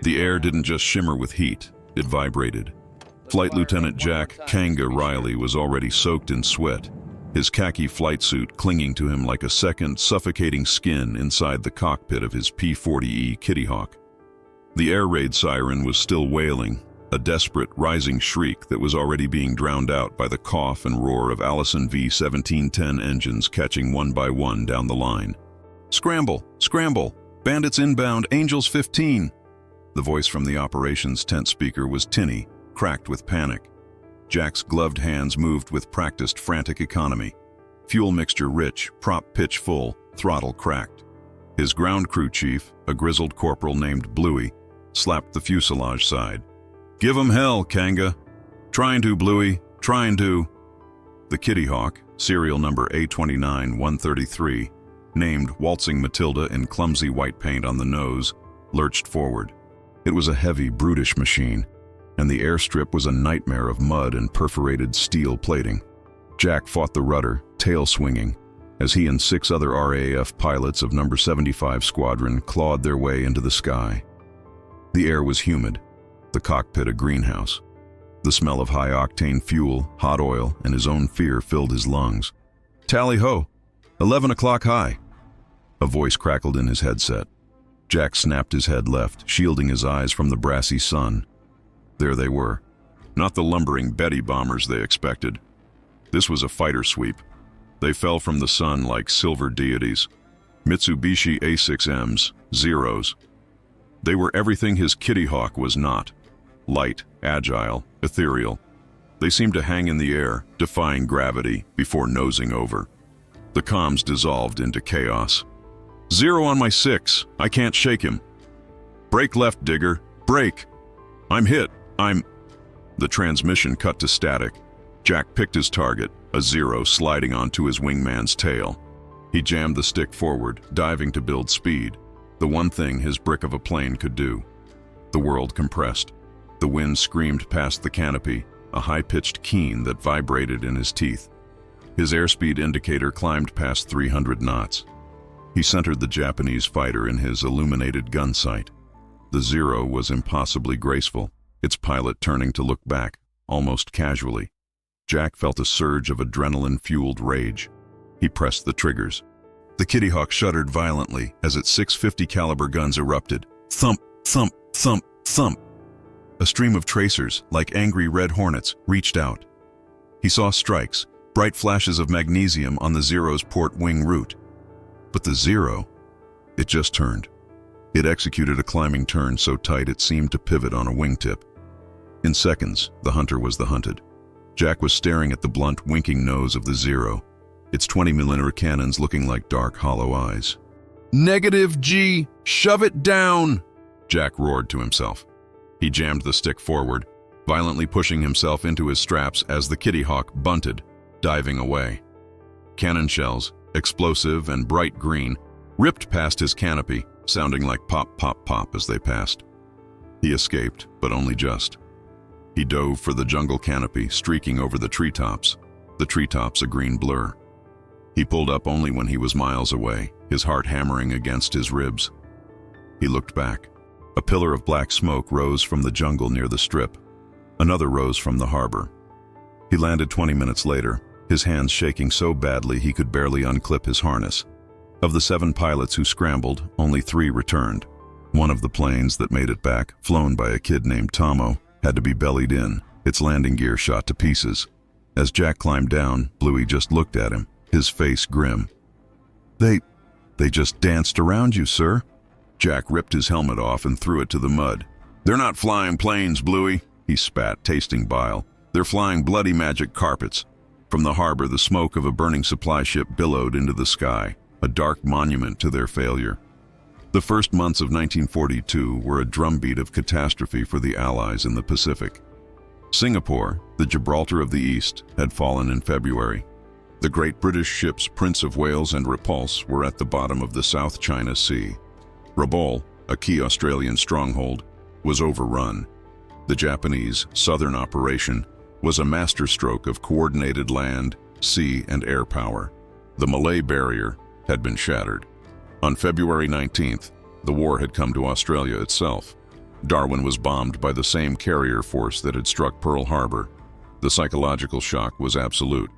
The air didn't just shimmer with heat, it vibrated. Flight Lieutenant Jack "Kanga" Riley was already soaked in sweat, his khaki flight suit clinging to him like a second, suffocating skin inside the cockpit of his P-40E Kitty Hawk. The air raid siren was still wailing, a desperate, rising shriek that was already being drowned out by the cough and roar of Allison V-1710 engines catching one by one down the line. "Scramble! Scramble! Bandits inbound, Angels 15!" The voice from the operations tent speaker was tinny, cracked with panic. Jack's gloved hands moved with practiced, frantic economy. Fuel mixture rich, prop pitch full, throttle cracked. His ground crew chief, a grizzled corporal named Bluey, slapped the fuselage side. "Give 'em hell, Kanga. Trying to, Bluey, trying to." The Kitty Hawk, serial number A29133, named Waltzing Matilda in clumsy white paint on the nose, lurched forward. It was a heavy, brutish machine, and the airstrip was a nightmare of mud and perforated steel plating. Jack fought the rudder, tail swinging, as he and 6 other RAAF pilots of number 75 Squadron clawed their way into the sky. The air was humid, the cockpit a greenhouse. The smell of high-octane fuel, hot oil, and his own fear filled his lungs. "Tally-ho! 11 o'clock high!" A voice crackled in his headset. Jack snapped his head left, shielding his eyes from the brassy sun. There they were. Not the lumbering Betty bombers they expected. This was a fighter sweep. They fell from the sun like silver deities. Mitsubishi A6Ms, Zeros. They were everything his Kitty Hawk was not. Light, agile, ethereal. They seemed to hang in the air, defying gravity, before nosing over. The comms dissolved into chaos. "Zero on my 6. I can't shake him. Brake left, Digger. Brake. I'm hit. The transmission cut to static. Jack picked his target, a Zero sliding onto his wingman's tail. He jammed the stick forward, diving to build speed, the one thing his brick of a plane could do. The world compressed. The wind screamed past the canopy, a high-pitched keen that vibrated in his teeth. His airspeed indicator climbed past 300 knots. He centered the Japanese fighter in his illuminated gun sight. The Zero was impossibly graceful, its pilot turning to look back, almost casually. Jack felt a surge of adrenaline-fueled rage. He pressed the triggers. The Kitty Hawk shuddered violently as its 650 caliber guns erupted. Thump, thump, thump, thump. A stream of tracers, like angry red hornets, reached out. He saw strikes, bright flashes of magnesium on the Zero's port wing route. But the Zero, it just turned. It executed a climbing turn so tight it seemed to pivot on a wingtip. In seconds, the hunter was the hunted. Jack was staring at the blunt, winking nose of the Zero, its 20mm cannons looking like dark, hollow eyes. "Negative-G! Shove it down!" Jack roared to himself. He jammed the stick forward, violently pushing himself into his straps as the Kitty Hawk bunted, diving away. Cannon shells, explosive and bright green, ripped past his canopy, sounding like pop, pop, pop as they passed. He escaped, but only just. He dove for the jungle canopy, streaking over the treetops a green blur. He pulled up only when he was miles away, his heart hammering against his ribs. He looked back. A pillar of black smoke rose from the jungle near the strip. Another rose from the harbor. He landed 20 minutes later, his hands shaking so badly he could barely unclip his harness. Of the 7 pilots who scrambled, only 3 returned. One of the planes that made it back, flown by a kid named Tomo, had to be bellied in, its landing gear shot to pieces. As Jack climbed down, Bluey just looked at him, his face grim. They just danced around you, sir." Jack ripped his helmet off and threw it to the mud. "They're not flying planes, Bluey," he spat, tasting bile. "They're flying bloody magic carpets." From the harbor, the smoke of a burning supply ship billowed into the sky, a dark monument to their failure. The first months of 1942 were a drumbeat of catastrophe for the Allies in the Pacific. Singapore, the Gibraltar of the East, had fallen in February. The great British ships Prince of Wales and Repulse were at the bottom of the South China Sea. Rabaul, a key Australian stronghold, was overrun. The Japanese southern operation was a masterstroke of coordinated land, sea, and air power. The Malay barrier had been shattered. On February 19th, the war had come to Australia itself. Darwin was bombed by the same carrier force that had struck Pearl Harbor. The psychological shock was absolute.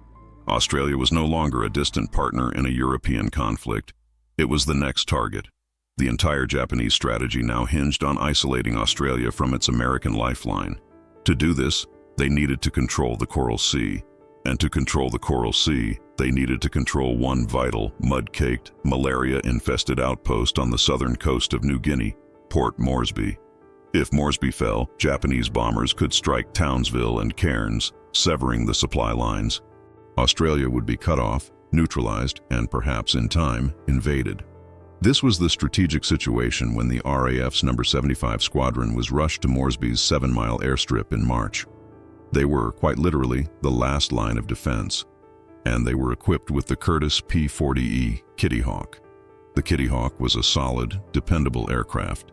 Australia was no longer a distant partner in a European conflict. It was the next target. The entire Japanese strategy now hinged on isolating Australia from its American lifeline. To do this, they needed to control the Coral Sea. And to control the Coral Sea, they needed to control one vital, mud-caked, malaria-infested outpost on the southern coast of New Guinea, Port Moresby. If Moresby fell, Japanese bombers could strike Townsville and Cairns, severing the supply lines. Australia would be cut off, neutralized, and perhaps in time, invaded. This was the strategic situation when the RAF's No. 75 Squadron was rushed to Moresby's 7-mile airstrip in March. They were, quite literally, the last line of defense, and they were equipped with the Curtiss P-40E Kitty Hawk. The Kitty Hawk was a solid, dependable aircraft.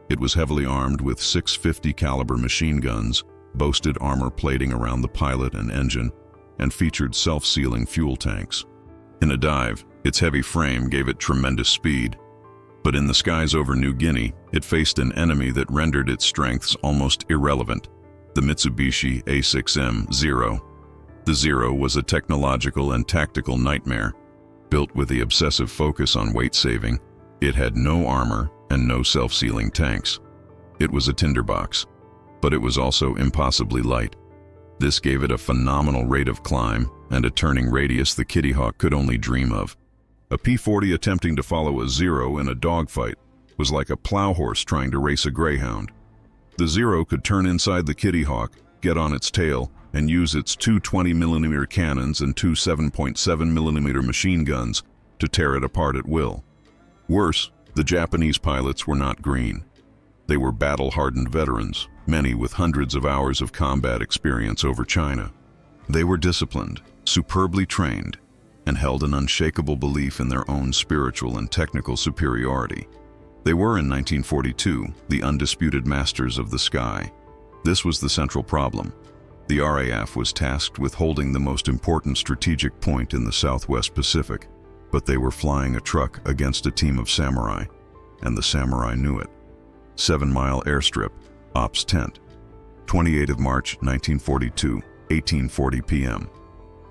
It was heavily armed with 650 caliber machine guns, boasted armor plating around the pilot and engine, and featured self-sealing fuel tanks. In a dive, its heavy frame gave it tremendous speed. But in the skies over New Guinea, it faced an enemy that rendered its strengths almost irrelevant: the Mitsubishi A6M Zero. The Zero was a technological and tactical nightmare. Built with the obsessive focus on weight saving, it had no armor and no self-sealing tanks. It was a tinderbox, but it was also impossibly light. This gave it a phenomenal rate of climb and a turning radius the Kitty Hawk could only dream of. A P-40 attempting to follow a Zero in a dogfight was like a plow horse trying to race a greyhound. The Zero could turn inside the Kitty Hawk, get on its tail, and use its two 20mm cannons and two 7.7mm machine guns to tear it apart at will. Worse, the Japanese pilots were not green. They were battle-hardened veterans, many with hundreds of hours of combat experience over China. They were disciplined, superbly trained, and held an unshakable belief in their own spiritual and technical superiority. They were, in 1942, the undisputed masters of the sky. This was the central problem. The RAF was tasked with holding the most important strategic point in the Southwest Pacific, but they were flying a truck against a team of samurai, and the samurai knew it. 7-mile airstrip, Ops Tent. 28th of March, 1942, 18:40 p.m.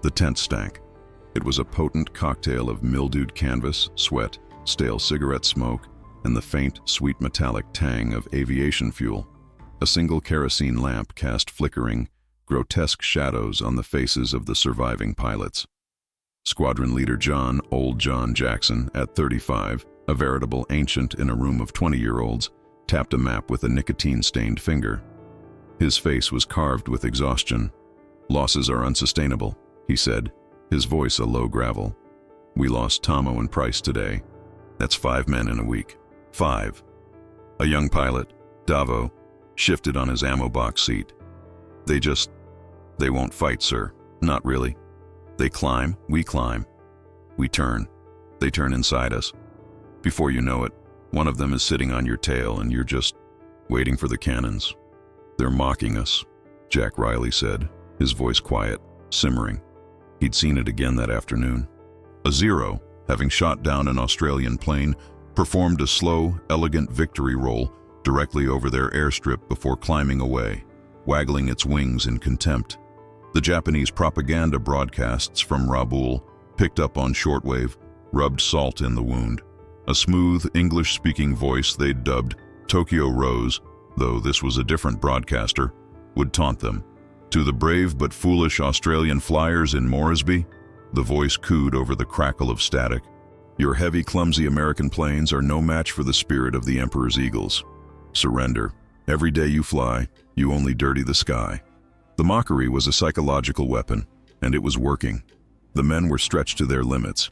The tent stank. It was a potent cocktail of mildewed canvas, sweat, stale cigarette smoke, and the faint, sweet metallic tang of aviation fuel. A single kerosene lamp cast flickering, grotesque shadows on the faces of the surviving pilots. Squadron leader Old John Jackson, at 35, a veritable ancient in a room of 20-year-olds, tapped a map with a nicotine-stained finger. His face was carved with exhaustion. "Losses are unsustainable," he said, his voice a low gravel. "We lost Tomo and Price today. That's 5 men in a week. 5. A young pilot, Davo, shifted on his ammo box seat. They won't fight, sir. Not really. They climb, we climb. We turn. They turn inside us. Before you know it, one of them is sitting on your tail and you're just waiting for the cannons. They're mocking us," Jack Riley said, his voice quiet, simmering. He'd seen it again that afternoon. A Zero, having shot down an Australian plane, performed a slow, elegant victory roll directly over their airstrip before climbing away, waggling its wings in contempt. The Japanese propaganda broadcasts from Rabaul, picked up on shortwave, rubbed salt in the wound. A smooth, English-speaking voice they'd dubbed Tokyo Rose, though this was a different broadcaster, would taunt them. To the brave but foolish Australian flyers in Moresby, the voice cooed over the crackle of static. "Your heavy, clumsy American planes are no match for the spirit of the Emperor's Eagles. Surrender. Every day you fly, you only dirty the sky." The mockery was a psychological weapon, and it was working. The men were stretched to their limits.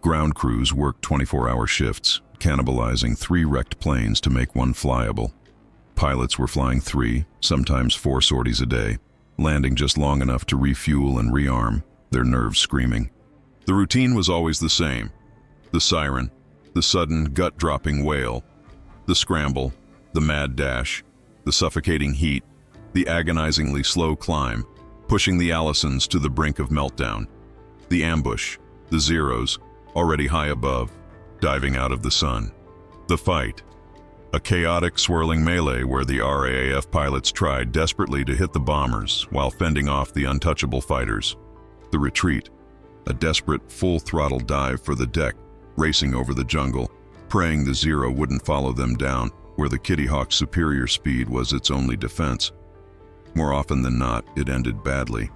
Ground crews worked 24-hour shifts, cannibalizing 3 wrecked planes to make one flyable. Pilots were flying 3, sometimes 4 sorties a day, landing just long enough to refuel and rearm, their nerves screaming. The routine was always the same. The siren, the sudden gut-dropping wail, the scramble, the mad dash, the suffocating heat, the agonizingly slow climb, pushing the Allisons to the brink of meltdown. The ambush, the Zeros, already high above, diving out of the sun. The fight. A chaotic, swirling melee where the RAAF pilots tried desperately to hit the bombers while fending off the untouchable fighters. The retreat, a desperate, full-throttle dive for the deck, racing over the jungle, praying the Zero wouldn't follow them down, where the Kitty Hawk's superior speed was its only defense. More often than not, it ended badly.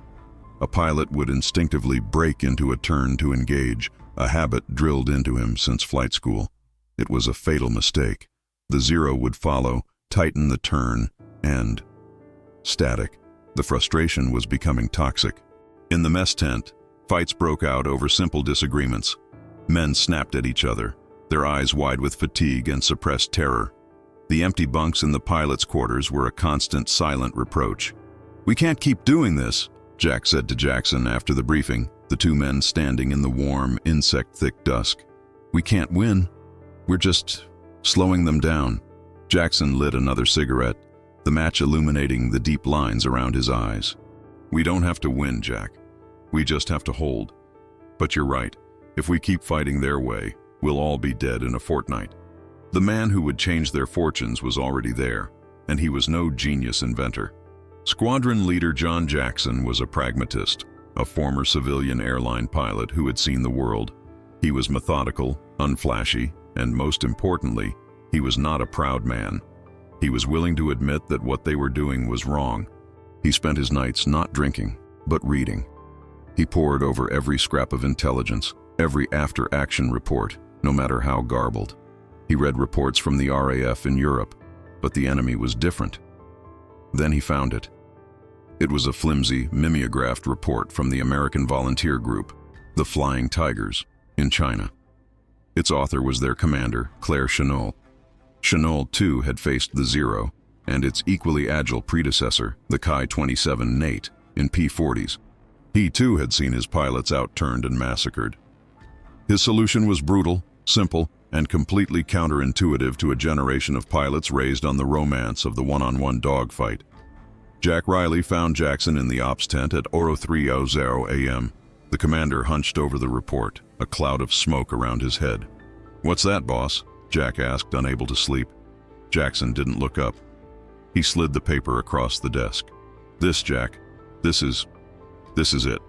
A pilot would instinctively break into a turn to engage, a habit drilled into him since flight school. It was a fatal mistake. The Zero would follow, tighten the turn, and static. The frustration was becoming toxic. In the mess tent, fights broke out over simple disagreements. Men snapped at each other, their eyes wide with fatigue and suppressed terror. The empty bunks in the pilot's quarters were a constant, silent reproach. "We can't keep doing this," Jack said to Jackson after the briefing, the two men standing in the warm, insect-thick dusk. "We can't win. We're just slowing them down." Jackson lit another cigarette, the match illuminating the deep lines around his eyes. "We don't have to win, Jack. We just have to hold. But you're right. If we keep fighting their way, we'll all be dead in a fortnight." The man who would change their fortunes was already there, and he was no genius inventor. Squadron leader John Jackson was a pragmatist, a former civilian airline pilot who had seen the world. He was methodical, unflashy, and most importantly, he was not a proud man. He was willing to admit that what they were doing was wrong. He spent his nights not drinking, but reading. He pored over every scrap of intelligence, every after-action report, no matter how garbled. He read reports from the RAF in Europe, but the enemy was different. Then he found it. It was a flimsy, mimeographed report from the American volunteer group, the Flying Tigers, in China. Its author was their commander, Claire Chennault. Chennault, too, had faced the Zero and its equally agile predecessor, the Chi-27 Nate, in P-40s. He, too, had seen his pilots outturned and massacred. His solution was brutal, simple, and completely counterintuitive to a generation of pilots raised on the romance of the one-on-one dogfight. Jack Riley found Jackson in the ops tent at 03:00 a.m. The commander hunched over the report, a cloud of smoke around his head. "What's that, boss?" Jack asked, unable to sleep. Jackson didn't look up. He slid the paper across the desk. "This, Jack. This is it."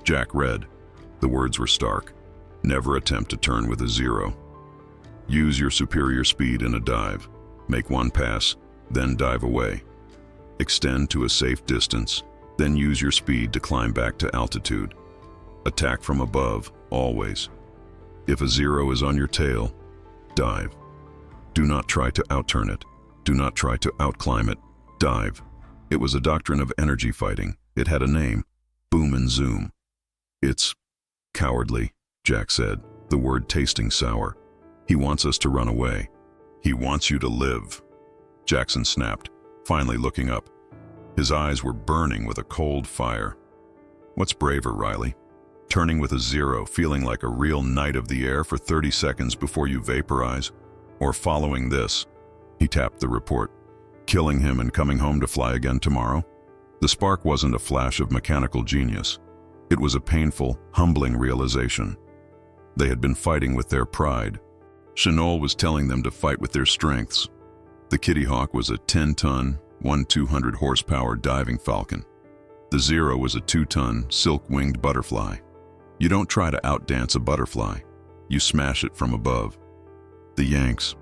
Jack read. The words were stark. "Never attempt to turn with a Zero. Use your superior speed in a dive. Make one pass, then dive away. Extend to a safe distance, then use your speed to climb back to altitude. Attack from above, always. If a Zero is on your tail, dive. Do not try to outturn it. Do not try to outclimb it. Dive." It was a doctrine of energy fighting. It had a name: boom and zoom. "It's cowardly," Jack said, the word tasting sour. "He wants us to run away. He wants you to live." Jackson snapped, finally looking up. His eyes were burning with a cold fire. "What's braver, Riley? Turning with a Zero, feeling like a real knight of the air for 30 seconds before you vaporize? Or following this?" He tapped the report. "Killing him and coming home to fly again tomorrow?" The spark wasn't a flash of mechanical genius. It was a painful, humbling realization. They had been fighting with their pride. Chennault was telling them to fight with their strengths. The Kitty Hawk was a 10-ton, 200 horsepower diving falcon. The Zero was a 2-ton, silk-winged butterfly. You don't try to outdance a butterfly. You smash it from above. The Yanks.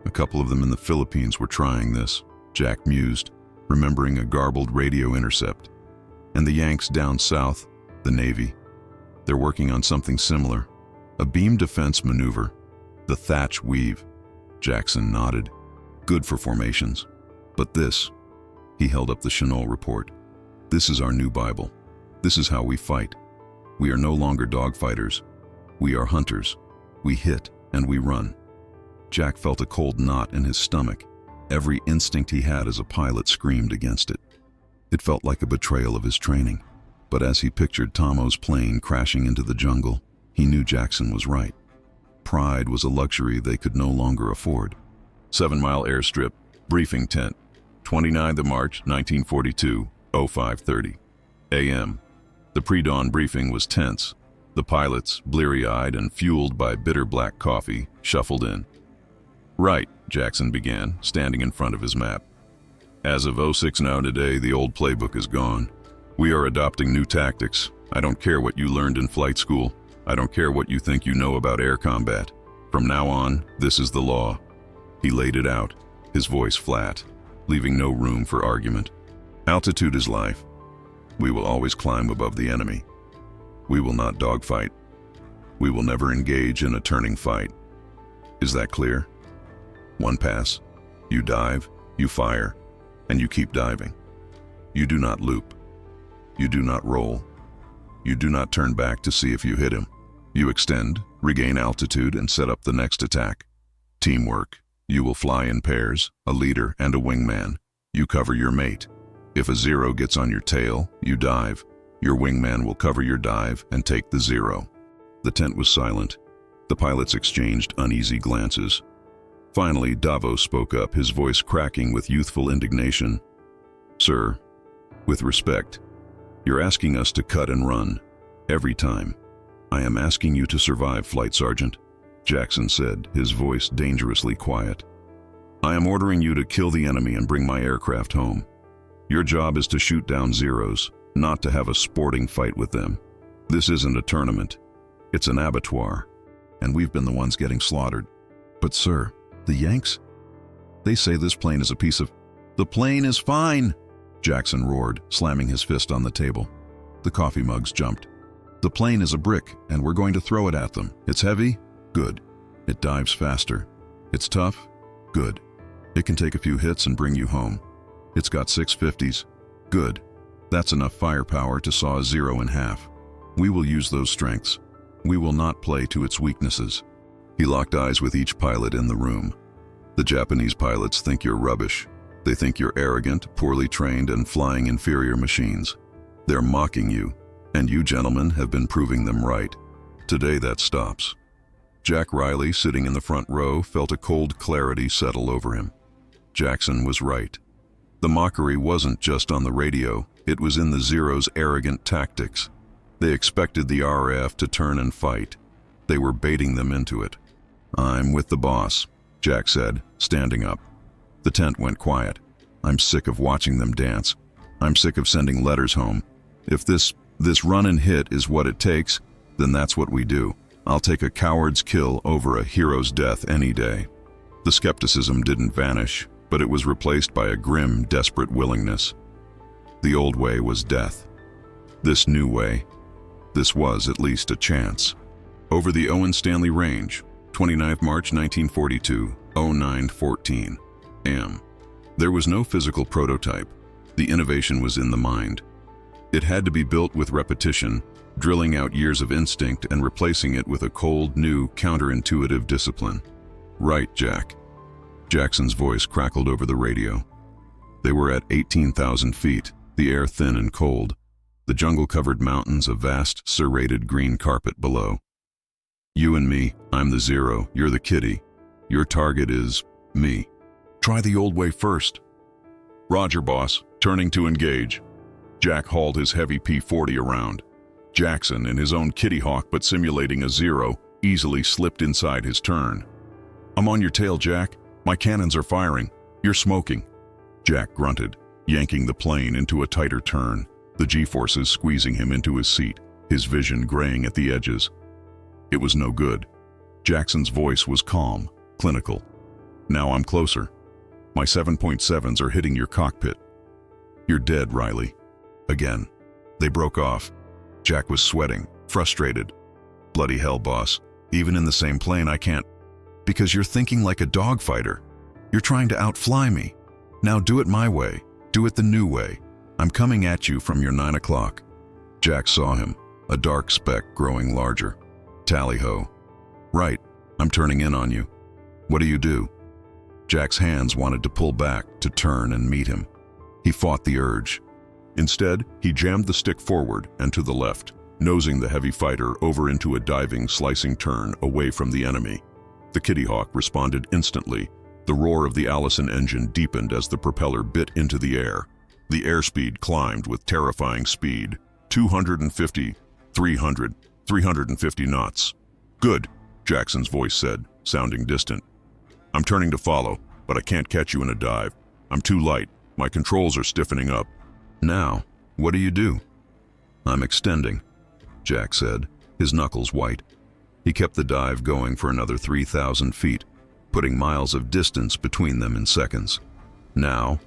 A couple of them in the Philippines were trying this, Jack mused, remembering a garbled radio intercept. And the Yanks down south, the Navy. They're working on something similar. A beam defense maneuver. The Thatch Weave. Jackson nodded. Good for formations. But this, he held up the Chennault report. This is our new Bible. This is how we fight. We are no longer dogfighters. We are hunters. We hit and we run. Jack felt a cold knot in his stomach. Every instinct he had as a pilot screamed against it. It felt like a betrayal of his training. But as he pictured Tomo's plane crashing into the jungle, he knew Jackson was right. Pride was a luxury they could no longer afford. 7 Mile Airstrip, briefing tent, 29th of March, 1942, 05:30 a.m. The pre-dawn briefing was tense. The pilots, bleary-eyed and fueled by bitter black coffee, shuffled in. Right, Jackson began, standing in front of his map. As of 06 now today, the old playbook is gone. We are adopting new tactics. I don't care what you learned in flight school. I don't care what you think you know about air combat. From now on, this is the law. He laid it out, his voice flat, leaving no room for argument. Altitude is life. We will always climb above the enemy. We will not dogfight. We will never engage in a turning fight. Is that clear? One pass, you dive, you fire, and you keep diving. You do not loop. You do not roll. You do not turn back to see if you hit him. You extend, regain altitude, and set up the next attack. Teamwork. You will fly in pairs, a leader and a wingman. You cover your mate. If a Zero gets on your tail, you dive. Your wingman will cover your dive and take the Zero. The tent was silent. The pilots exchanged uneasy glances. Finally, Davos spoke up, his voice cracking with youthful indignation. Sir, with respect, you're asking us to cut and run. Every time. I am asking you to survive, Flight Sergeant, Jackson said, his voice dangerously quiet. I am ordering you to kill the enemy and bring my aircraft home. Your job is to shoot down Zeros, not to have a sporting fight with them. This isn't a tournament. It's an abattoir, and we've been the ones getting slaughtered. But sir, the Yanks? They say this plane is a piece of... The plane is fine, Jackson roared, slamming his fist on the table. The coffee mugs jumped. The plane is a brick, and we're going to throw it at them. It's heavy? Good. It dives faster. It's tough? Good. It can take a few hits and bring you home. It's got 650s. Good. That's enough firepower to saw a Zero in half. We will use those strengths. We will not play to its weaknesses. He locked eyes with each pilot in the room. The Japanese pilots think you're rubbish. They think you're arrogant, poorly trained, and flying inferior machines. They're mocking you, and you gentlemen have been proving them right. Today that stops. Jack Riley, sitting in the front row, felt a cold clarity settle over him. Jackson was right. The mockery wasn't just on the radio, it was in the Zero's arrogant tactics. They expected the RAAF to turn and fight. They were baiting them into it. I'm with the boss, Jack said, standing up. The tent went quiet. I'm sick of watching them dance. I'm sick of sending letters home. If this run and hit is what it takes, then that's what we do. I'll take a coward's kill over a hero's death any day. The skepticism didn't vanish, but it was replaced by a grim, desperate willingness. The old way was death. This new way, this was at least a chance. Over the Owen Stanley Range, 29th March 1942, 09:14 a.m. There was no physical prototype. The innovation was in the mind. It had to be built with repetition, drilling out years of instinct and replacing it with a cold, new, counterintuitive discipline. Right, Jack. Jackson's voice crackled over the radio. They were at 18,000 feet, the air thin and cold, the jungle-covered mountains a vast, serrated green carpet below. You and me, I'm the Zero, you're the kitty. Your target is me. Try the old way first. Roger, boss, turning to engage. Jack hauled his heavy P-40 around. Jackson, in his own Kitty Hawk but simulating a Zero, easily slipped inside his turn. I'm on your tail, Jack. My cannons are firing. You're smoking. Jack grunted, yanking the plane into a tighter turn, the G-forces squeezing him into his seat, his vision graying at the edges. It was no good. Jackson's voice was calm, clinical. Now I'm closer. My 7.7s are hitting your cockpit. You're dead, Riley. Again. They broke off. Jack was sweating, frustrated. Bloody hell, boss. Even in the same plane, I can't. Because you're thinking like a dogfighter. You're trying to outfly me. Now do it my way. Do it the new way. I'm coming at you from your 9 o'clock. Jack saw him, a dark speck growing larger. Tally-ho. Right, I'm turning in on you. What do you do? Jack's hands wanted to pull back, to turn and meet him. He fought the urge. Instead, he jammed the stick forward and to the left, nosing the heavy fighter over into a diving, slicing turn away from the enemy. The Kitty Hawk responded instantly. The roar of the Allison engine deepened as the propeller bit into the air. The airspeed climbed with terrifying speed, 250, 300, 350 knots. Good, Jackson's voice said, sounding distant. I'm turning to follow, but I can't catch you in a dive. I'm too light. My controls are stiffening up. Now, what do? I'm extending, Jack said, his knuckles white. He kept the dive going for another 3,000 feet, putting miles of distance between them in seconds. Now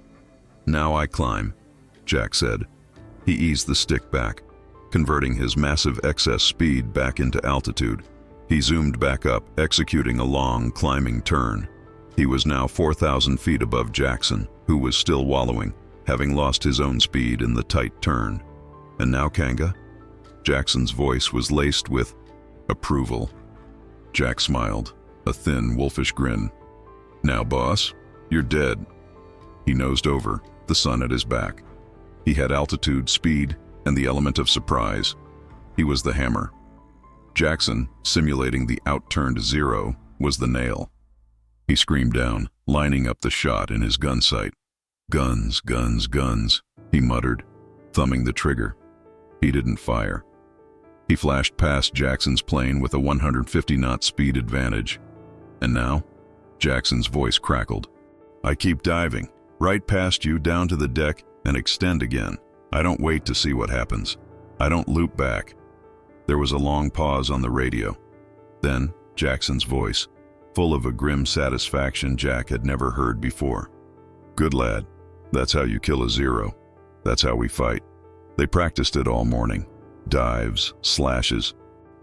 I climb, Jack said. He eased the stick back, converting his massive excess speed back into altitude. He zoomed back up, executing a long, climbing turn. He was now 4,000 feet above Jackson, who was still wallowing, having lost his own speed in the tight turn. And now, Kanga? Jackson's voice was laced with approval. Jack smiled, a thin, wolfish grin. Now, boss, you're dead. He nosed over, the sun at his back. He had altitude, speed, and the element of surprise. He was the hammer. Jackson, simulating the outturned Zero, was the nail. He screamed down, lining up the shot in his gun sight. Guns, guns, guns, he muttered, thumbing the trigger. He didn't fire. He flashed past Jackson's plane with a 150-knot speed advantage. And now, Jackson's voice crackled. I keep diving, right past you, down to the deck, and extend again. I don't wait to see what happens. I don't loop back. There was a long pause on the radio. Then, Jackson's voice, full of a grim satisfaction Jack had never heard before. Good lad. That's how you kill a Zero. That's how we fight. They practiced it all morning. Dives, slashes.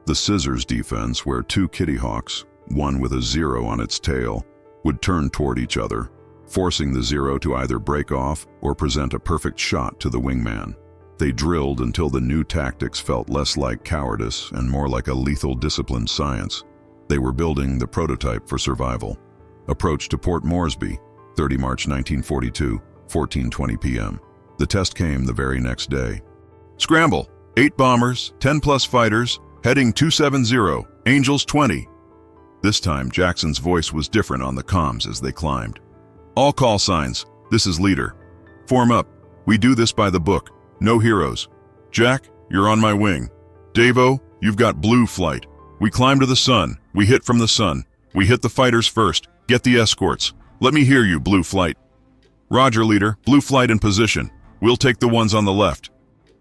The scissors defense, where two Kitty Hawks, one with a Zero on its tail, would turn toward each other, forcing the Zero to either break off or present a perfect shot to the wingman. They drilled until the new tactics felt less like cowardice and more like a lethal disciplined science. They were building the prototype for survival. Approach to Port Moresby, 30 March 1942, 14:20 p.m. The test came the very next day. Scramble! 8 bombers, 10 plus fighters, heading 270, Angels 20. This time, Jackson's voice was different on the comms as they climbed. All call signs. This is leader. Form up. We do this by the book. No heroes. Jack, you're on my wing. Davo, you've got blue flight. We climb to the sun. We hit from the sun. We hit the fighters first. Get the escorts. Let me hear you, blue flight. Roger, leader. Blue flight in position. We'll take the ones on the left.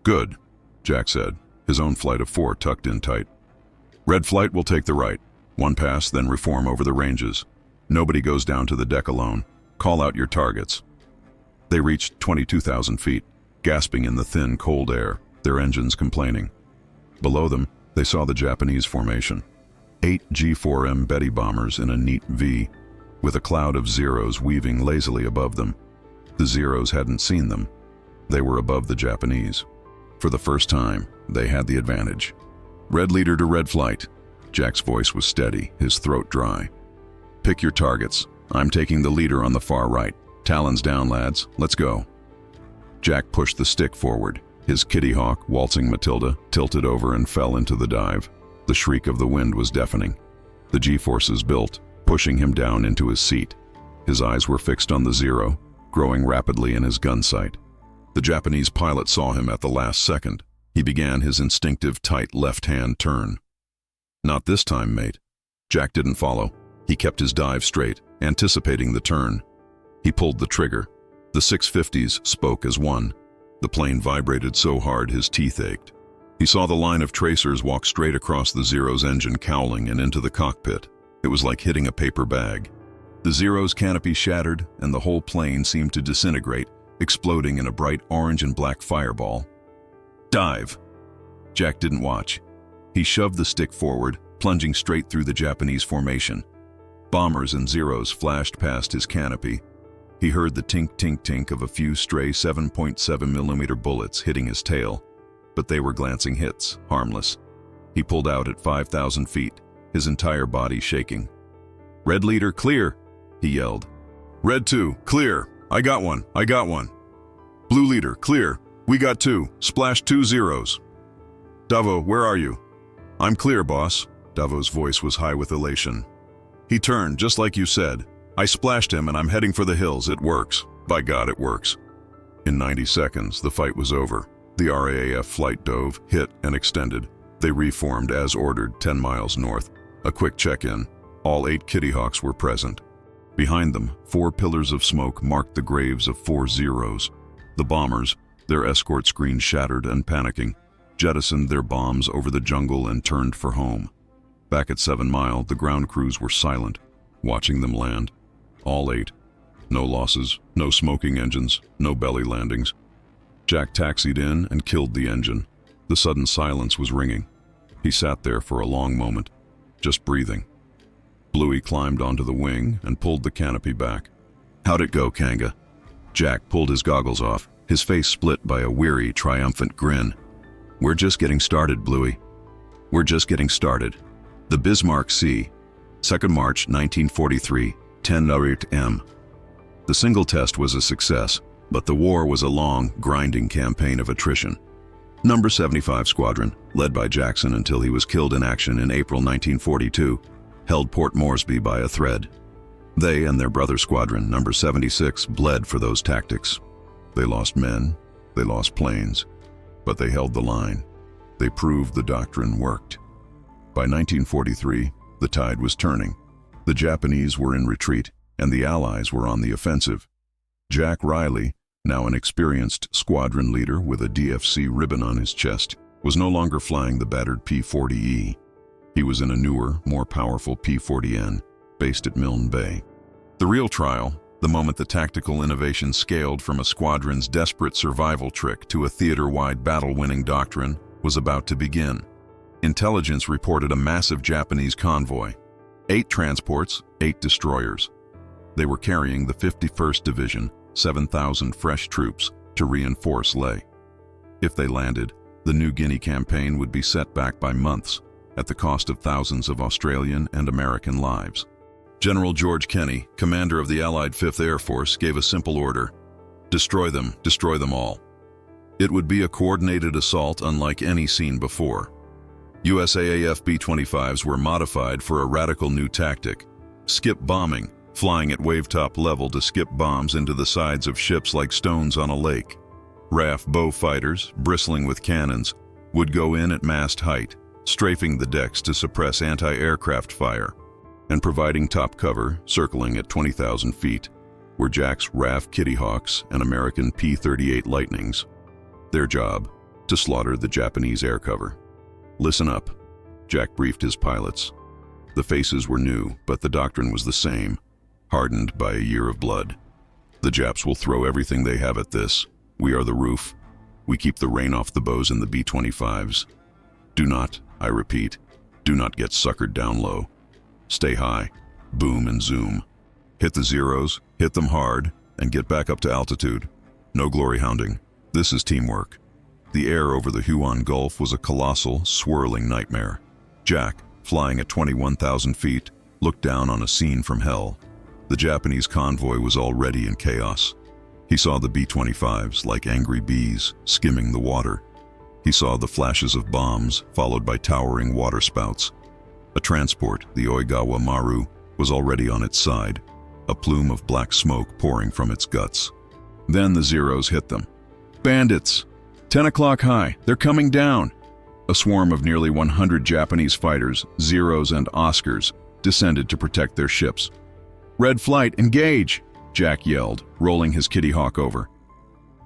Good, Jack said, his own flight of 4 tucked in tight. Red flight will take the right. 1 pass, then reform over the ranges. Nobody goes down to the deck alone. Call out your targets. They reached 22,000 feet, gasping in the thin, cold air, their engines complaining. Below them, they saw the Japanese formation. 8 G4M Betty bombers in a neat V, with a cloud of Zeros weaving lazily above them. The Zeros hadn't seen them. They were above the Japanese. For the first time, they had the advantage. Red leader to red flight. Jack's voice was steady, his throat dry. Pick your targets. I'm taking the leader on the far right. Talons down, lads. Let's go. Jack pushed the stick forward. His Kitty Hawk, waltzing Matilda, tilted over and fell into the dive. The shriek of the wind was deafening. The G-forces built, pushing him down into his seat. His eyes were fixed on the Zero, growing rapidly in his gun sight. The Japanese pilot saw him at the last second. He began his instinctive tight left-hand turn. Not this time, mate. Jack didn't follow. He kept his dive straight, anticipating the turn. He pulled the trigger. The 650s spoke as one. The plane vibrated so hard his teeth ached. He saw the line of tracers walk straight across the Zero's engine cowling and into the cockpit. It was like hitting a paper bag. The Zero's canopy shattered, and the whole plane seemed to disintegrate, exploding in a bright orange and black fireball. Dive! Jack didn't watch. He shoved the stick forward, plunging straight through the Japanese formation. Bombers and Zeros flashed past his canopy. He heard the tink-tink-tink of a few stray 7.7mm bullets hitting his tail, but they were glancing hits, harmless. He pulled out at 5,000 feet, his entire body shaking. Red leader, clear, he yelled. Red 2, clear. I got one. Blue leader, clear. We got 2. Splash 2 Zeros. Davo, where are you? I'm clear, boss. Davo's voice was high with elation. He turned, just like you said. I splashed him and I'm heading for the hills. It works. By God, it works. In 90 seconds, the fight was over. The RAAF flight dove, hit, and extended. They reformed as ordered 10 miles north. A quick check-in. All 8 Kitty Hawks were present. Behind them, 4 pillars of smoke marked the graves of 4 Zeros. The bombers, their escort screen shattered and panicking, jettisoned their bombs over the jungle and turned for home. Back at 7 Mile, the ground crews were silent, watching them land. All 8. No losses, no smoking engines, no belly landings. Jack taxied in and killed the engine. The sudden silence was ringing. He sat there for a long moment, just breathing. Bluey climbed onto the wing and pulled the canopy back. "How'd it go, Kanga?" Jack pulled his goggles off, his face split by a weary, triumphant grin. "We're just getting started, Bluey. We're just getting started." The Bismarck C. 2nd March 1943, 10:08 m. The single test was a success, but the war was a long, grinding campaign of attrition. Number 75 Squadron, led by Jackson until he was killed in action in April 1942, held Port Moresby by a thread. They and their brother squadron, number 76, bled for those tactics. They lost men, they lost planes, but they held the line. They proved the doctrine worked. By 1943, the tide was turning. The Japanese were in retreat, and the Allies were on the offensive. Jack Riley, now an experienced squadron leader with a DFC ribbon on his chest, was no longer flying the battered P-40E. He was in a newer, more powerful P-40N, based at Milne Bay. The real trial, the moment the tactical innovation scaled from a squadron's desperate survival trick to a theater-wide battle-winning doctrine, was about to begin. Intelligence reported a massive Japanese convoy. 8 transports, 8 destroyers. They were carrying the 51st Division, 7,000 fresh troops, to reinforce Lae. If they landed, the New Guinea campaign would be set back by months, at the cost of thousands of Australian and American lives. General George Kenny, commander of the Allied 5th Air Force, gave a simple order: destroy them all. It would be a coordinated assault unlike any seen before. USAAF B-25s were modified for a radical new tactic: skip bombing, flying at wave-top level to skip bombs into the sides of ships like stones on a lake. RAAF bow fighters, bristling with cannons, would go in at mast height, strafing the decks to suppress anti-aircraft fire, and providing top cover, circling at 20,000 feet, were Jack's RAAF Kitty Hawks and American P-38 Lightnings. Their job, to slaughter the Japanese air cover. "Listen up," Jack briefed his pilots. The faces were new, but the doctrine was the same, hardened by a year of blood. "The Japs will throw everything they have at this. We are the roof. We keep the rain off the bows in the B-25s. Do not, I repeat, do not get suckered down low. Stay high, boom and zoom. Hit the Zeros, hit them hard, and get back up to altitude. No glory hounding. This is teamwork." The air over the Huon Gulf was a colossal, swirling nightmare. Jack, flying at 21,000 feet, looked down on a scene from hell. The Japanese convoy was already in chaos. He saw the B-25s, like angry bees, skimming the water. He saw the flashes of bombs, followed by towering waterspouts. A transport, the Oigawa Maru, was already on its side, a plume of black smoke pouring from its guts. Then the Zeros hit them. "Bandits! 10 o'clock high, they're coming down!" A swarm of nearly 100 Japanese fighters, Zeros and Oscars, descended to protect their ships. "Red flight, engage!" Jack yelled, rolling his Kitty Hawk over.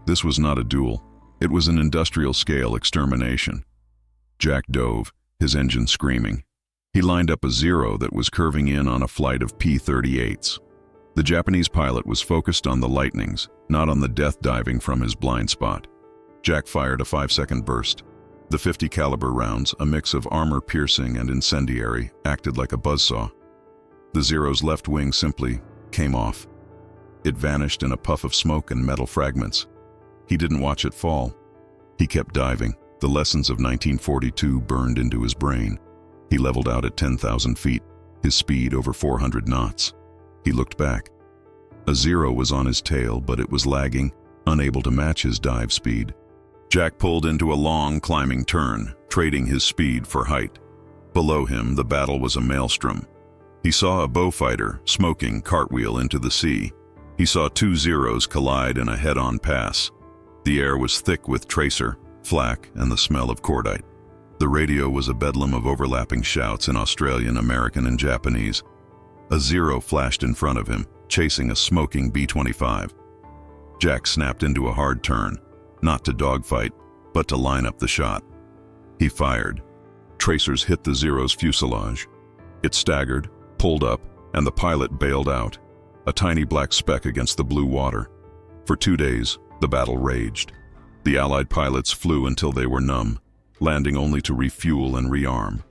This was not a duel. It was an industrial-scale extermination. Jack dove, his engine screaming. He lined up a Zero that was curving in on a flight of P-38s. The Japanese pilot was focused on the lightnings, not on the death diving from his blind spot. Jack fired a 5-second burst. The 50 caliber rounds, a mix of armor-piercing and incendiary, acted like a buzzsaw. The Zero's left wing simply came off. It vanished in a puff of smoke and metal fragments. He didn't watch it fall. He kept diving. The lessons of 1942 burned into his brain. He leveled out at 10,000 feet, his speed over 400 knots. He looked back. A Zero was on his tail, but it was lagging, unable to match his dive speed. Jack pulled into a long climbing turn, trading his speed for height. Below him, the battle was a maelstrom. He saw a bow fighter, smoking, cartwheel into the sea. He saw 2 Zeros collide in a head-on pass. The air was thick with tracer, flak, and the smell of cordite. The radio was a bedlam of overlapping shouts in Australian, American, and Japanese. A Zero flashed in front of him, chasing a smoking B-25. Jack snapped into a hard turn, not to dogfight, but to line up the shot. He fired. Tracers hit the Zero's fuselage. It staggered, pulled up, and the pilot bailed out, a tiny black speck against the blue water. For 2 days, the battle raged. The Allied pilots flew until they were numb, landing only to refuel and rearm.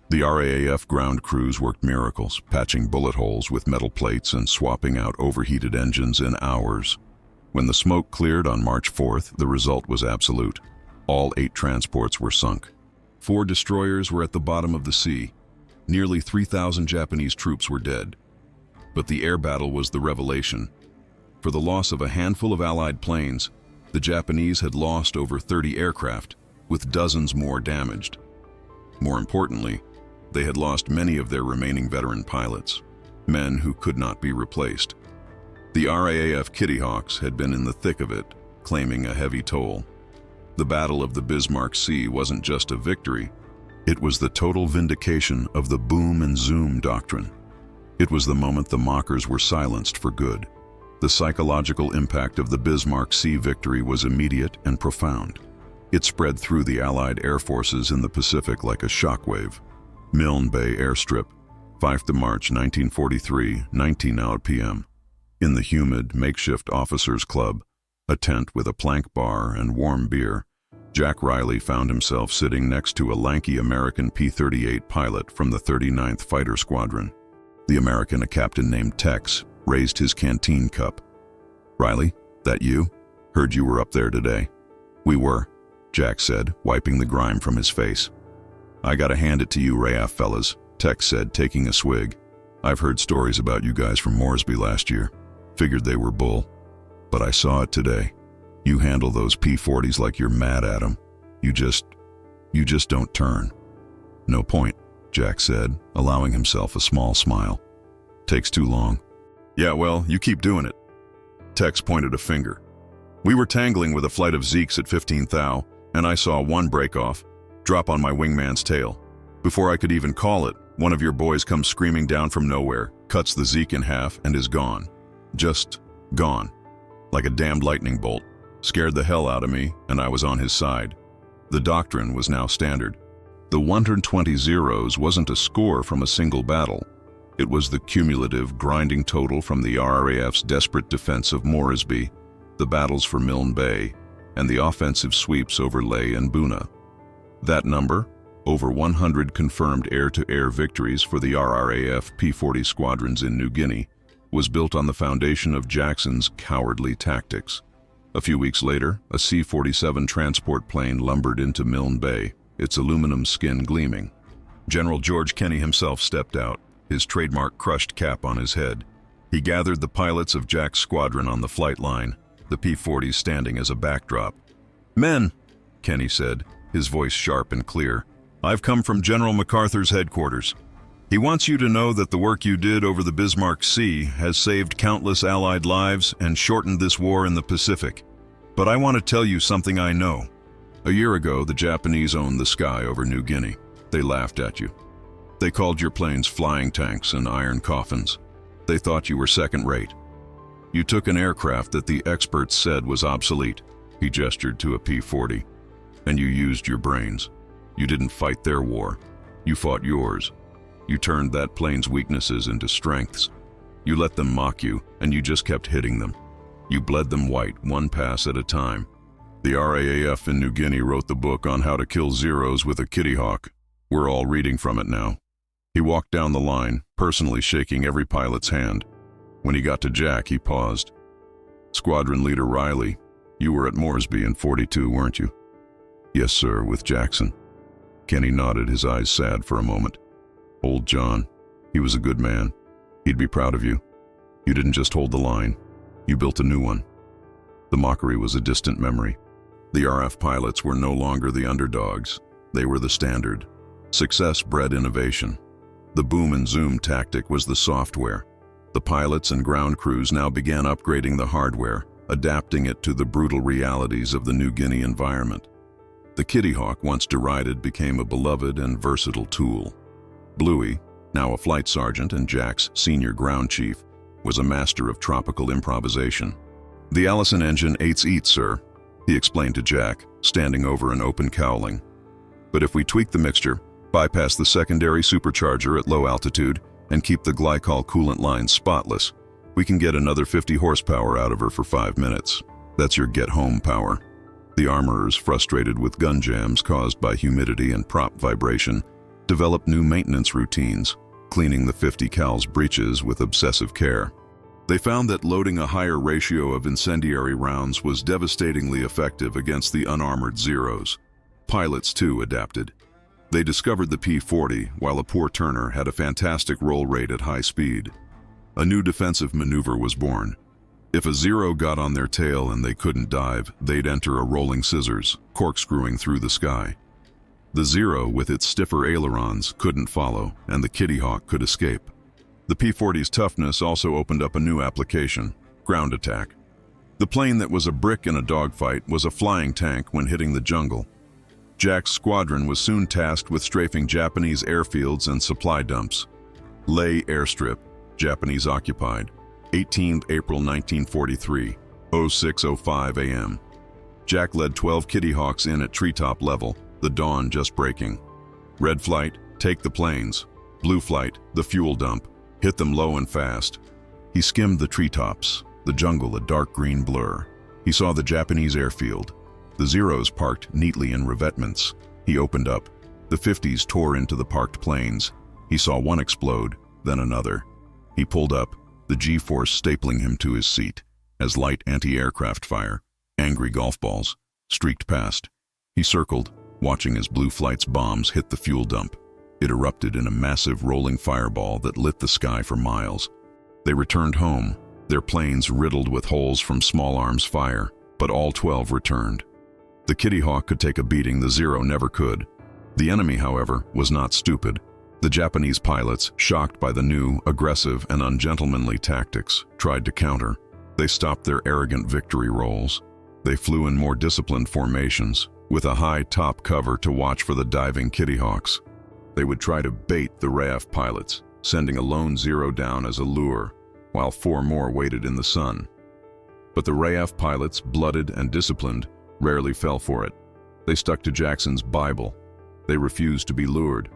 The RAAF ground crews worked miracles, patching bullet holes with metal plates and swapping out overheated engines in hours. When the smoke cleared on March 4th, the result was absolute. All 8 transports were sunk. 4 destroyers were at the bottom of the sea. Nearly 3,000 Japanese troops were dead. But the air battle was the revelation. For the loss of a handful of Allied planes, the Japanese had lost over 30 aircraft, with dozens more damaged. More importantly, they had lost many of their remaining veteran pilots, men who could not be replaced. The RAAF Kitty Hawks had been in the thick of it, claiming a heavy toll. The Battle of the Bismarck Sea wasn't just a victory, it was the total vindication of the boom and zoom doctrine. It was the moment the mockers were silenced for good. The psychological impact of the Bismarck Sea victory was immediate and profound. It spread through the Allied air forces in the Pacific like a shockwave. Milne Bay Airstrip, 5th March 1943, 19:00 p.m. In the humid, makeshift officers' club, a tent with a plank bar and warm beer, Jack Riley found himself sitting next to a lanky American P-38 pilot from the 39th Fighter Squadron. The American, a captain named Tex, raised his canteen cup. "Riley, that you? Heard you were up there today." "We were," Jack said, wiping the grime from his face. "I gotta hand it to you RAAF fellas," Tex said, taking a swig. "I've heard stories about you guys from Moresby last year. Figured they were bull. But I saw it today. You handle those P-40s like you're mad at them. You just don't turn." "No point," Jack said, allowing himself a small smile. "Takes too long." "Yeah, well, you keep doing it." Tex pointed a finger. "We were tangling with a flight of Zeeks at 15 thou, and I saw one break off, drop on my wingman's tail. Before I could even call it, one of your boys comes screaming down from nowhere, cuts the Zeke in half, and is gone. Just gone. Like a damned lightning bolt. Scared the hell out of me, and I was on his side." The doctrine was now standard. The 120 Zeros wasn't a score from a single battle. It was the cumulative, grinding total from the RAAF's desperate defense of Moresby, the battles for Milne Bay, and the offensive sweeps over Leh and Buna. That number, over 100 confirmed air-to-air victories for the RRAF P-40 squadrons in New Guinea, was built on the foundation of Jackson's cowardly tactics. A few weeks later, a C-47 transport plane lumbered into Milne Bay, its aluminum skin gleaming. General George Kenney himself stepped out, his trademark crushed cap on his head. He gathered the pilots of Jack's squadron on the flight line, the P-40s standing as a backdrop. "Men," Kenney said, his voice sharp and clear, "I've come from General MacArthur's headquarters. He wants you to know that the work you did over the Bismarck Sea has saved countless Allied lives and shortened this war in the Pacific. But I want to tell you something I know. A year ago, the Japanese owned the sky over New Guinea. They laughed at you. They called your planes flying tanks and iron coffins. They thought you were second-rate. You took an aircraft that the experts said was obsolete," he gestured to a P-40, "and you used your brains. You didn't fight their war. You fought yours. You turned that plane's weaknesses into strengths. You let them mock you, and you just kept hitting them. You bled them white, one pass at a time. The RAAF in New Guinea wrote the book on how to kill Zeros with a Kitty Hawk. We're all reading from it now." He walked down the line, personally shaking every pilot's hand. When he got to Jack, he paused. "Squadron Leader Riley, you were at Moresby in 42, weren't you?" "Yes, sir, with Jackson." Kenney nodded, his eyes sad for a moment. "Old John, he was a good man. He'd be proud of you. You didn't just hold the line. You built a new one." The mockery was a distant memory. The RAF pilots were no longer the underdogs. They were the standard. Success bred innovation. The boom and zoom tactic was the software. The pilots and ground crews now began upgrading the hardware, adapting it to the brutal realities of the New Guinea environment. The Kitty Hawk, once derided, became a beloved and versatile tool. Bluey, now a flight sergeant and Jack's senior ground chief, was a master of tropical improvisation. "The Allison engine eats, sir," he explained to Jack, standing over an open cowling. "But if we tweak the mixture, bypass the secondary supercharger at low altitude, and keep the glycol coolant lines spotless, we can get another 50 horsepower out of her for 5 minutes. That's your get-home power." The armorers, frustrated with gun jams caused by humidity and prop vibration, developed new maintenance routines, cleaning the 50 cal's breeches with obsessive care. They found that loading a higher ratio of incendiary rounds was devastatingly effective against the unarmored Zeros. Pilots, too, adapted. They discovered the P-40, while a poor turner had a fantastic roll rate at high speed. A new defensive maneuver was born. If a Zero got on their tail and they couldn't dive, they'd enter a rolling scissors, corkscrewing through the sky. The Zero, with its stiffer ailerons, couldn't follow, and the Kitty Hawk could escape. The P-40's toughness also opened up a new application: ground attack. The plane that was a brick in a dogfight was a flying tank when hitting the jungle. Jack's squadron was soon tasked with strafing Japanese airfields and supply dumps. Leh Airstrip, Japanese occupied, 18 April 1943, 06:05 a.m. Jack led 12 Kitty Hawks in at treetop level, the dawn just breaking. Red flight, take the planes. Blue flight, the fuel dump. Hit them low and fast. He skimmed the treetops, the jungle a dark green blur. He saw the Japanese airfield. The Zeros parked neatly in revetments. He opened up. The 50s tore into the parked planes. He saw one explode, then another. He pulled up, the G-force stapling him to his seat, as light anti-aircraft fire, angry golf balls, streaked past. He circled, watching as Blue Flight's bombs hit the fuel dump. It erupted in a massive rolling fireball that lit the sky for miles. They returned home, their planes riddled with holes from small arms fire, but all 12 returned. The Kitty Hawk could take a beating the Zero never could. The enemy, however, was not stupid. The Japanese pilots, shocked by the new, aggressive, and ungentlemanly tactics, tried to counter. They stopped their arrogant victory rolls. They flew in more disciplined formations, with a high top cover to watch for the diving Kitty Hawks. They would try to bait the RAAF pilots, sending a lone Zero down as a lure, while 4 more waited in the sun. But the RAAF pilots, blooded and disciplined, rarely fell for it. They stuck to Jackson's Bible. They refused to be lured.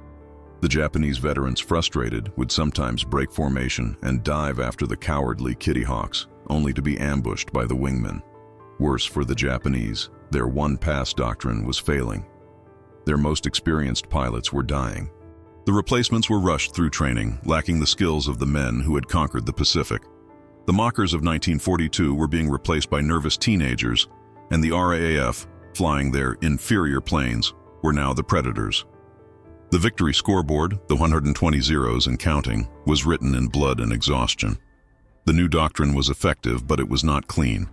The Japanese veterans, frustrated, would sometimes break formation and dive after the cowardly Kitty Hawks, only to be ambushed by the wingmen. Worse for the Japanese, their one-pass doctrine was failing. Their most experienced pilots were dying. The replacements were rushed through training, lacking the skills of the men who had conquered the Pacific. The mockers of 1942 were being replaced by nervous teenagers, and the RAAF, flying their inferior planes, were now the predators. The victory scoreboard, the 120 Zeros and counting, was written in blood and exhaustion. The new doctrine was effective, but it was not clean.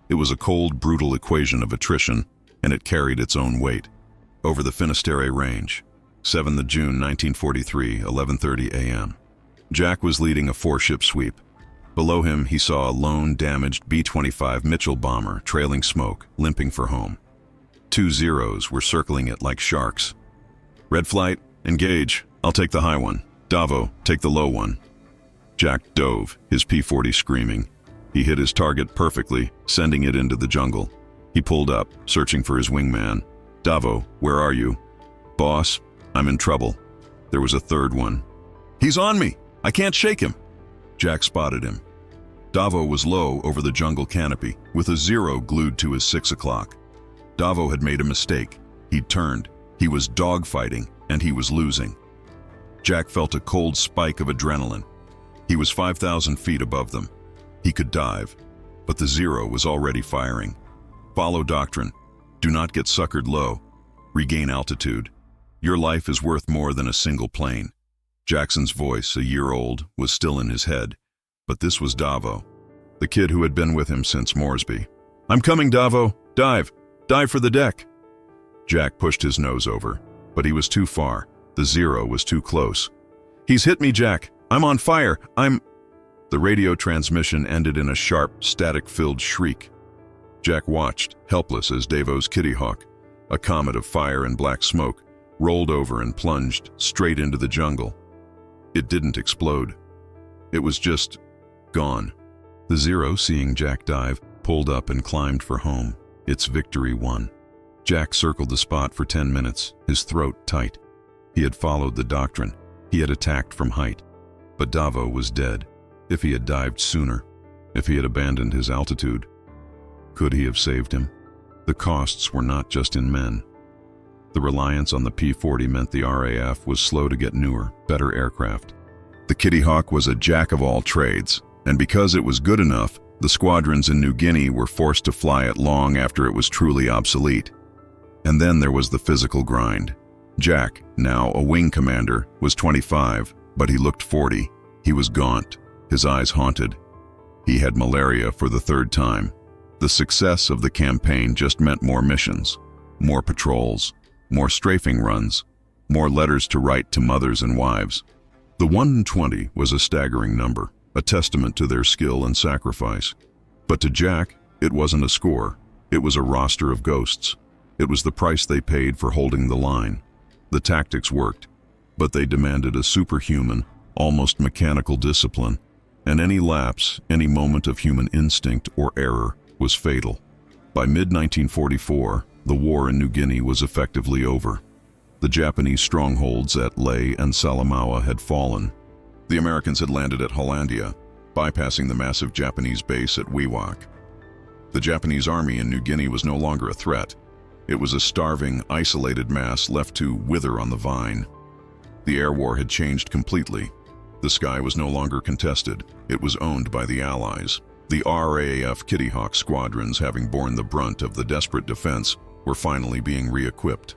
It was a cold, brutal equation of attrition, and it carried its own weight. Over the Finisterre Range, 7 June 1943, 11:30 a.m. Jack was leading a 4-ship sweep. Below him, he saw a lone, damaged B-25 Mitchell bomber trailing smoke, limping for home. 2 Zeros were circling it like sharks. "Red flight, engage. I'll take the high one. Davo, take the low one." Jack dove, his P-40 screaming. He hit his target perfectly, sending it into the jungle. He pulled up, searching for his wingman. "Davo, where are you?" "Boss, I'm in trouble." There was a third one. "He's on me! I can't shake him!" Jack spotted him. Davo was low over the jungle canopy, with a Zero glued to his 6 o'clock. Davo had made a mistake. He'd turned. He was dogfighting, and he was losing. Jack felt a cold spike of adrenaline. He was 5,000 feet above them. He could dive, but the Zero was already firing. Follow doctrine. Do not get suckered low. Regain altitude. Your life is worth more than a single plane. Jackson's voice, a year old, was still in his head, but this was Davo, the kid who had been with him since Moresby. "I'm coming, Davo. Dive. Dive for the deck." Jack pushed his nose over, but he was too far. The Zero was too close. "He's hit me, Jack. I'm on fire. The radio transmission ended in a sharp, static-filled shriek. Jack watched, helpless, as Davo's Kitty Hawk, a comet of fire and black smoke, rolled over and plunged straight into the jungle. It didn't explode. It was just Gone. The Zero, seeing Jack dive, pulled up and climbed for home. Its victory won. Jack circled the spot for 10 minutes, his throat tight. He had followed the doctrine. He had attacked from height. But Davo was dead. If he had dived sooner, if he had abandoned his altitude, could he have saved him? The costs were not just in men. The reliance on the P-40 meant the RAAF was slow to get newer, better aircraft. The Kitty Hawk was a jack of all trades, and because it was good enough, the squadrons in New Guinea were forced to fly it long after it was truly obsolete. And then there was the physical grind. Jack, now a wing commander, was 25, but he looked 40. He was gaunt, his eyes haunted. He had malaria for the third time. The success of the campaign just meant more missions, more patrols, more strafing runs, more letters to write to mothers and wives. The 1 in 20 was a staggering number, a testament to their skill and sacrifice. But to Jack, it wasn't a score. It was a roster of ghosts. It was the price they paid for holding the line. The tactics worked, but they demanded a superhuman, almost mechanical discipline, and any lapse, any moment of human instinct or error was fatal. By mid-1944, the war in New Guinea was effectively over. The Japanese strongholds at Leh and Salamaua had fallen. The Americans had landed at Hollandia, bypassing the massive Japanese base at Wewak. The Japanese army in New Guinea was no longer a threat. It was a starving, isolated mass left to wither on the vine. The air war had changed completely. The sky was no longer contested. It was owned by the Allies. The RAAF Kitty Hawk squadrons, having borne the brunt of the desperate defense, were finally being re-equipped.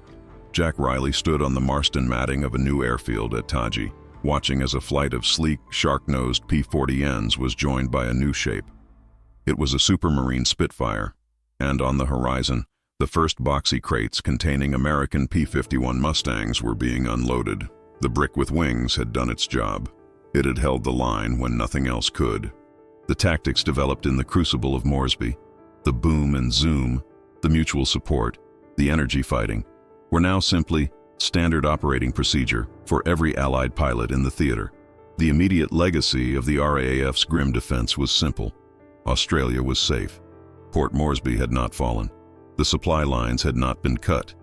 Jack Riley stood on the Marston matting of a new airfield at Taji, watching as a flight of sleek, shark-nosed P-40Ns was joined by a new shape. It was a Supermarine Spitfire, and on the horizon, the first boxy crates containing American P-51 Mustangs were being unloaded. The brick with wings had done its job. It had held the line when nothing else could. The tactics developed in the crucible of Moresby, the boom and zoom, the mutual support, the energy fighting, were now simply standard operating procedure for every Allied pilot in the theater. The immediate legacy of the RAAF's grim defense was simple. Australia was safe. Port Moresby had not fallen. The supply lines had not been cut.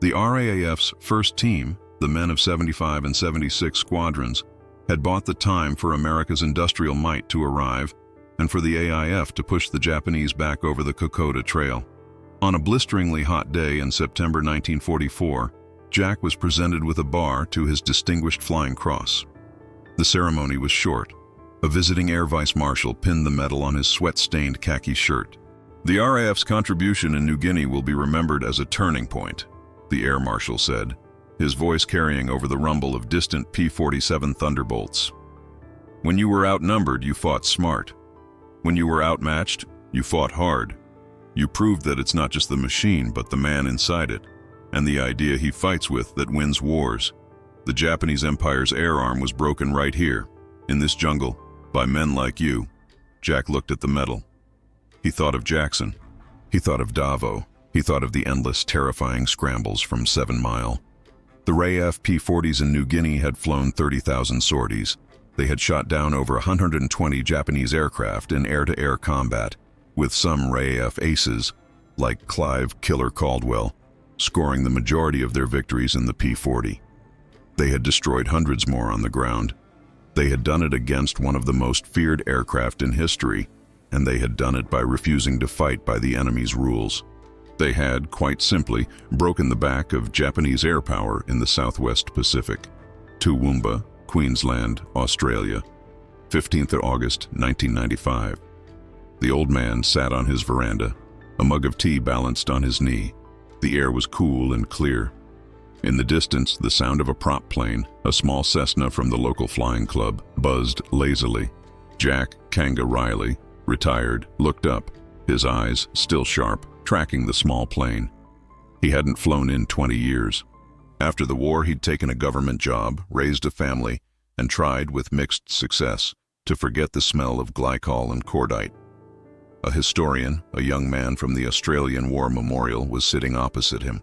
The RAAF's first team, the men of 75 and 76 squadrons, had bought the time for America's industrial might to arrive and for the AIF to push the Japanese back over the Kokoda Trail. On a blisteringly hot day in September 1944, Jack was presented with a bar to his Distinguished Flying Cross. The ceremony was short. A visiting Air Vice Marshal pinned the medal on his sweat-stained khaki shirt. "The RAF's contribution in New Guinea will be remembered as a turning point," the Air Marshal said, his voice carrying over the rumble of distant P-47 Thunderbolts. "When you were outnumbered, you fought smart. When you were outmatched, you fought hard. You proved that it's not just the machine, but the man inside it, and the idea he fights with that wins wars. The Japanese Empire's air arm was broken right here, in this jungle, by men like you." Jack looked at the medal. He thought of Jackson. He thought of Davo. He thought of the endless, terrifying scrambles from 7 Mile. The RAAF P-40s in New Guinea had flown 30,000 sorties. They had shot down over 120 Japanese aircraft in air-to-air combat, with some RAAF aces, like Clive Killer Caldwell, scoring the majority of their victories in the P-40. They had destroyed hundreds more on the ground. They had done it against one of the most feared aircraft in history, and they had done it by refusing to fight by the enemy's rules. They had, quite simply, broken the back of Japanese air power in the Southwest Pacific. Toowoomba, Queensland, Australia, 15th of August, 1995. The old man sat on his veranda, a mug of tea balanced on his knee. The air was cool and clear. In the distance, the sound of a prop plane, a small Cessna from the local flying club, buzzed lazily. Jack Kanga Riley, retired, looked up, his eyes still sharp, tracking the small plane. He hadn't flown in 20 years. After the war, he'd taken a government job, raised a family, and tried, with mixed success, to forget the smell of glycol and cordite. A historian, a young man from the Australian War Memorial, was sitting opposite him.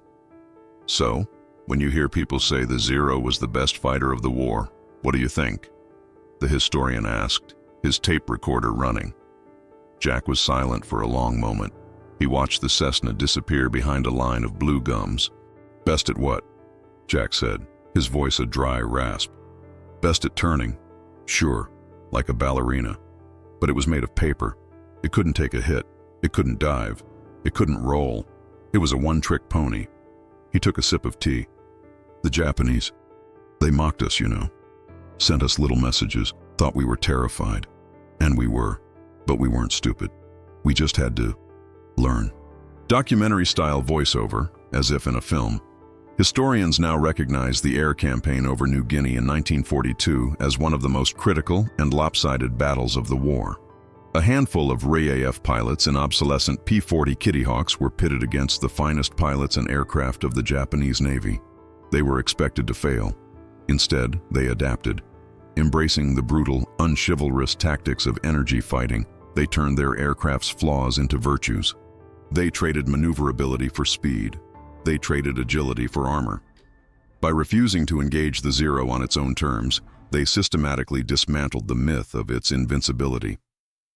"So, when you hear people say the Zero was the best fighter of the war, what do you think?" the historian asked, his tape recorder running. Jack was silent for a long moment. He watched the Cessna disappear behind a line of blue gums. "Best at what?" Jack said, his voice a dry rasp. "Best at turning. Sure, like a ballerina. But it was made of paper. It couldn't take a hit. It couldn't dive. It couldn't roll. It was a one-trick pony." He took a sip of tea. "The Japanese, they mocked us, you know. Sent us little messages, thought we were terrified. And we were. But we weren't stupid. We just had to learn." Documentary-style voiceover, as if in a film. Historians now recognize the air campaign over New Guinea in 1942 as one of the most critical and lopsided battles of the war. A handful of RAAF pilots in obsolescent P-40 Kitty Hawks were pitted against the finest pilots and aircraft of the Japanese Navy. They were expected to fail. Instead, they adapted. Embracing the brutal, unchivalrous tactics of energy fighting, they turned their aircraft's flaws into virtues. They traded maneuverability for speed. They traded agility for armor. By refusing to engage the Zero on its own terms, they systematically dismantled the myth of its invincibility.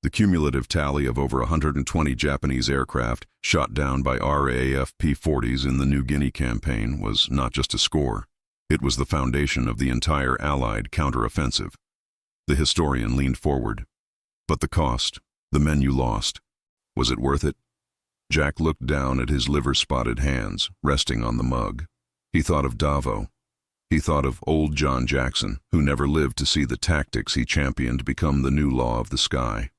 The cumulative tally of over 120 Japanese aircraft shot down by RAAF P-40s in the New Guinea campaign was not just a score. It was the foundation of the entire Allied counteroffensive. The historian leaned forward. "But the cost, the men you lost, was it worth it?" Jack looked down at his liver-spotted hands, resting on the mug. He thought of Davo. He thought of old John Jackson, who never lived to see the tactics he championed become the new law of the sky.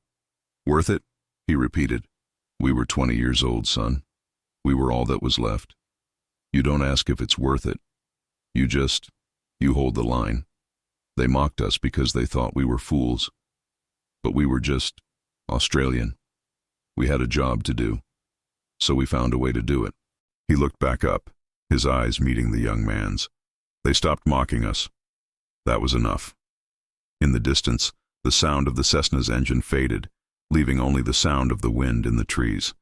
"Worth it?" he repeated. "We were 20 years old, son. We were all that was left. You don't ask if it's worth it. You hold the line. They mocked us because they thought we were fools. But we were just Australian. We had a job to do. So we found a way to do it." He looked back up, his eyes meeting the young man's. "They stopped mocking us. That was enough." In the distance, the sound of the Cessna's engine faded, leaving only the sound of the wind in the trees.